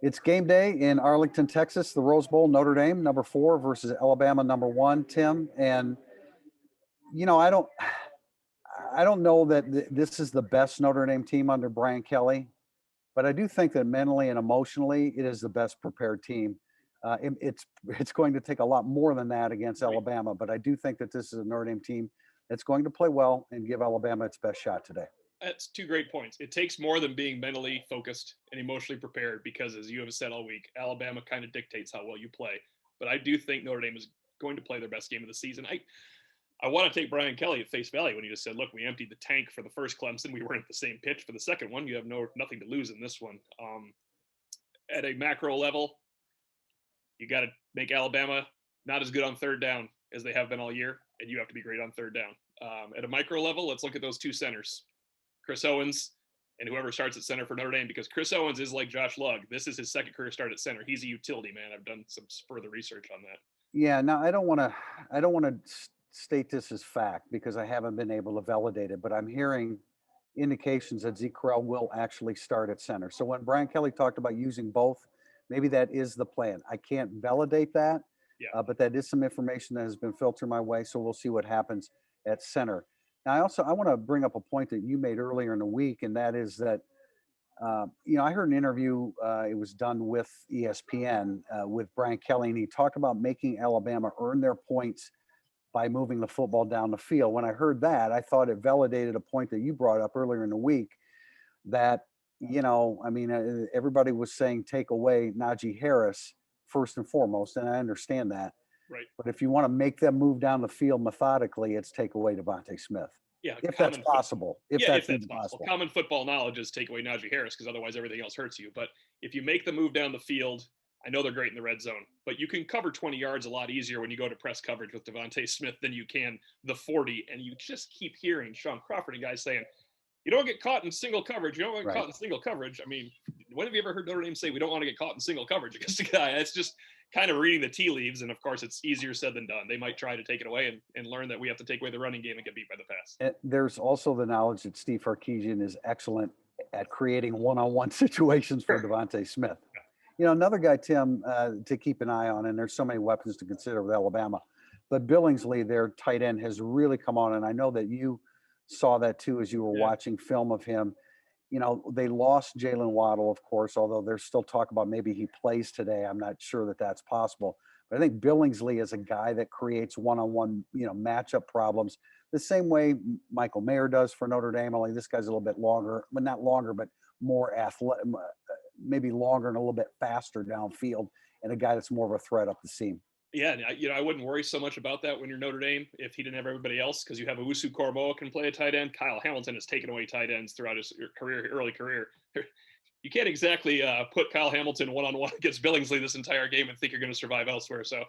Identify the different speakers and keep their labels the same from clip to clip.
Speaker 1: It's game day in Arlington, Texas, the Rose Bowl, Notre Dame, number 4 versus Alabama, number 1, Tim. And, you know, I don't know that this is the best Notre Dame team under Brian Kelly, but I do think that mentally and emotionally, it is the best prepared team. It's going to take a lot more than that against
Speaker 2: Right.
Speaker 1: Alabama, but I do think that this is a Notre Dame team that's going to play well and give Alabama its best shot today.
Speaker 2: That's two great points. It takes more than being mentally focused and emotionally prepared because, as you have said all week, Alabama kind of dictates how well you play. But I do think Notre Dame is going to play their best game of the season. I want to take Brian Kelly at face value when he just said, "Look, we emptied the tank for the first Clemson. We weren't at the same pitch for the second one. You have nothing to lose in this one." At a macro level, you got to make Alabama not as good on third down as they have been all year, and you have to be great on third down. At a micro level, let's look at those two centers. Chris Owens and whoever starts at center for Notre Dame, because Chris Owens is like Josh Lugg. This is his second career start at center. He's a utility man. I've done some further research on that.
Speaker 1: Yeah, now I don't want to state this as fact because I haven't been able to validate it, but I'm hearing indications that Zeke Correll will actually start at center. So when Brian Kelly talked about using both, maybe that is the plan. I can't validate that,
Speaker 2: Yeah.
Speaker 1: but that is some information that has been filtered my way. So we'll see what happens at center. Now, I want to bring up a point that you made earlier in the week, and that is that I heard an interview. It was done with ESPN with Brian Kelly, and he talked about making Alabama earn their points by moving the football down the field. When I heard that, I thought it validated a point that you brought up earlier in the week that, everybody was saying take away Najee Harris first and foremost, and I understand that.
Speaker 2: Right.
Speaker 1: But if you want to make them move down the field methodically, it's take away Devontae Smith.
Speaker 2: Yeah.
Speaker 1: If that's possible. If that's
Speaker 2: possible. Common football knowledge is take away Najee Harris because otherwise everything else hurts you. But if you make the move down the field, I know they're great in the red zone, but you can cover 20 yards a lot easier when you go to press coverage with Devontae Smith than you can the 40. And you just keep hearing Sean Crawford and guys saying, you don't get caught in single coverage. You don't get caught in single coverage. I mean, when have you ever heard Notre Dame say we don't want to get caught in single coverage against a guy? It's just kind of reading the tea leaves. And of course, it's easier said than done. They might try to take it away and learn that we have to take away the running game and get beat by the pass.
Speaker 1: There's also the knowledge that Steve Sarkisian is excellent at creating one-on-one situations for Devontae Smith. Another guy, Tim, to keep an eye on, and there's so many weapons to consider with Alabama, but Billingsley, their tight end, has really come on. And I know that you saw that too as you were watching film of him. They lost Jalen Waddle, of course, although there's still talk about maybe he plays today. I'm not sure that that's possible. But I think Billingsley is a guy that creates one-on-one, matchup problems the same way Michael Mayer does for Notre Dame. Only this guy's a little bit longer, but not longer, but more athletic, maybe longer and a little bit faster downfield, and a guy that's more of a threat up the seam.
Speaker 2: Yeah, I wouldn't worry so much about that when you're Notre Dame if he didn't have everybody else, because you have Owusu Corboa can play a tight end. Kyle Hamilton has taken away tight ends throughout his early career. You can't exactly put Kyle Hamilton one-on-one against Billingsley this entire game and think you're going to survive elsewhere. So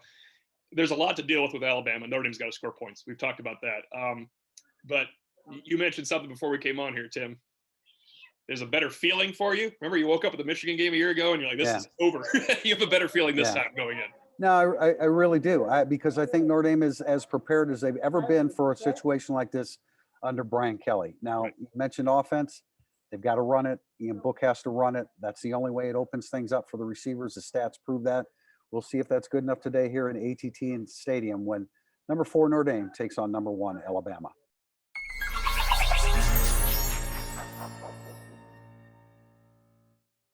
Speaker 2: there's a lot to deal with Alabama. Notre Dame's got to score points. We've talked about that. But you mentioned something before we came on here, Tim. There's a better feeling for you. Remember, you woke up at the Michigan game a year ago and you're like, this is over. You have a better feeling this time going in.
Speaker 1: No, I really do. Because I think Notre Dame is as prepared as they've ever been for a situation like this under Brian Kelly. Now, you mentioned offense. They've got to run it. Ian Book has to run it. That's the only way it opens things up for the receivers. The stats prove that. We'll see if that's good enough today here in AT&T Stadium when number 4 Notre Dame takes on number 1 Alabama.